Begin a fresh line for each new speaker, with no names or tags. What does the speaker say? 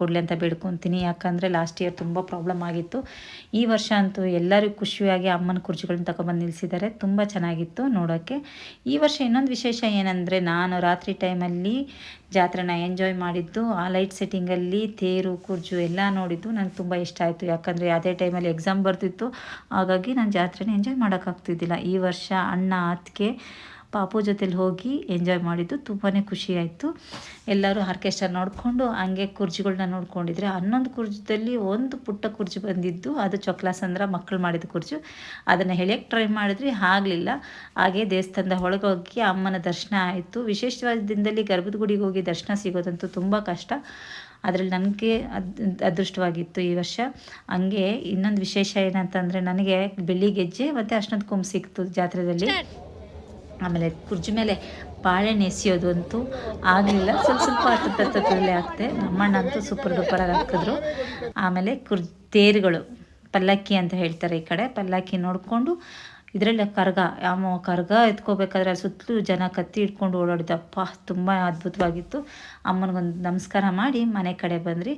ಕೊಡಲಿ ಅಂತ ಬೇಡ್ಕೊತೀನಿ. ಯಾಕಂದರೆ ಲಾಸ್ಟ್ ಇಯರ್ ತುಂಬ ಪ್ರಾಬ್ಲಮ್ ಆಗಿತ್ತು. ಈ ವರ್ಷ ಅಂತೂ ಎಲ್ಲರೂ ಖುಷಿಯಾಗಿ ಅಮ್ಮನ ಕುರ್ಚಿಗಳನ್ನ ತಗೊಬಂದು ನಿಲ್ಲಿಸಿದ್ದಾರೆ. ತುಂಬ ಚೆನ್ನಾಗಿತ್ತು ನೋಡೋಕ್ಕೆ. ಈ ವರ್ಷ ಇನ್ನೊಂದು ವಿಶೇಷ ಏನಂದರೆ, ನಾನು ರಾತ್ರಿ ಟೈಮಲ್ಲಿ ಜಾತ್ರೆನ ಎಂಜಾಯ್ ಮಾಡಿದ್ದು. ಆ ಲೈಟ್ ಸೆಟ್ಟಿಂಗಲ್ಲಿ ತೇರು ಕುರ್ಜು ಎಲ್ಲ ನೋಡಿದ್ದು ನನಗೆ ತುಂಬ ಇಷ್ಟ ಆಯಿತು. ಯಾಕಂದರೆ ಅದೇ ಟೈಮಲ್ಲಿ ಎಕ್ಸಾಮ್ ಬರ್ತಿತ್ತು. ಹಾಗಾಗಿ ನಾನು ಜಾತ್ರೆನ ಎಂಜಾಯ್ ಮಾಡೋಕ್ಕಾಗ್ತಿದ್ದಿಲ್ಲ. ಈ ವರ್ಷ ಅಣ್ಣ ಅತ್ತಿಗೆ ಪಾಪು ಜೊತೆಲಿ ಹೋಗಿ ಎಂಜಾಯ್ ಮಾಡಿದ್ದು ತುಂಬಾ ಖುಷಿಯಾಯಿತು. ಎಲ್ಲರೂ ಆರ್ಕೆಸ್ಟ್ರಾ ನೋಡಿಕೊಂಡು ಹಂಗೆ ಕುರ್ಜಿಗಳನ್ನ ನೋಡ್ಕೊಂಡಿದ್ರೆ, 11 ಕುರ್ಜದಲ್ಲಿ ಒಂದು ಪುಟ್ಟ ಕುರ್ಜಿ ಬಂದಿದ್ದು, ಅದು ಚೊಕ್ಲಾಸಂದ್ರ ಮಕ್ಕಳು ಮಾಡಿದ ಕುರ್ಜು. ಅದನ್ನು ಎಳೆಯಕ್ಕೆ ಟ್ರೈ ಮಾಡಿದ್ರಿ, ಆಗಲಿಲ್ಲ. ಹಾಗೆ ದೇವಸ್ಥಾನದ ಒಳಗೋಗಿ ಅಮ್ಮನ ದರ್ಶನ ಆಯಿತು. ವಿಶೇಷವಾದ ದಿನದಲ್ಲಿ ಗರ್ಭದ ಗುಡಿಗೆ ಹೋಗಿ ದರ್ಶನ ಸಿಗೋದಂತೂ ತುಂಬ ಕಷ್ಟ. ಅದರಲ್ಲಿ ನನಗೆ ಅದೃಷ್ಟವಾಗಿತ್ತು ಈ ವರ್ಷ. ಹಂಗೆ ಇನ್ನೊಂದು ವಿಶೇಷ ಏನಂತಂದರೆ, ನನಗೆ ಬೆಳ್ಳಿ ಗೆಜ್ಜೆ ಮತ್ತು ಅರ್ಶಿಣದ ಕೊಂಬು ಸಿಕ್ತು ಜಾತ್ರೆಯಲ್ಲಿ. ಆಮೇಲೆ ಕುರ್ಜಿ ಮೇಲೆ ಬಾಳೆಹಣ್ಣು ಎಸೆಯೋದು ಅಂತೂ ಆಗಲಿಲ್ಲ. ಸ್ವಲ್ಪ ಹತ್ತತ್ರಲ್ಲೇ ಆಗ್ತೆ. ನಮ್ಮಣ್ಣ ಅಂತೂ ಸೂಪರ್ ಡೂಪರಾಗಿ ಹಾಕಿದ್ರು. ಆಮೇಲೆ ತೇರುಗಳು, ಪಲ್ಲಕ್ಕಿ ಅಂತ ಹೇಳ್ತಾರೆ ಈ ಕಡೆ, ಪಲ್ಲಕ್ಕಿ ನೋಡಿಕೊಂಡು ಇದರಲ್ಲೇ ಕರ್ಗ ಎತ್ಕೋಬೇಕಾದ್ರೆ ಸುತ್ತಲೂ ಜನ ಕತ್ತಿ ಇಟ್ಕೊಂಡು ಓಡಾಡಿದಪ್ಪ, ತುಂಬ ಅದ್ಭುತವಾಗಿತ್ತು. ಅಮ್ಮನಿಗೊಂದು ನಮಸ್ಕಾರ ಮಾಡಿ ಮನೆ ಕಡೆ ಬಂದ್ರಿ.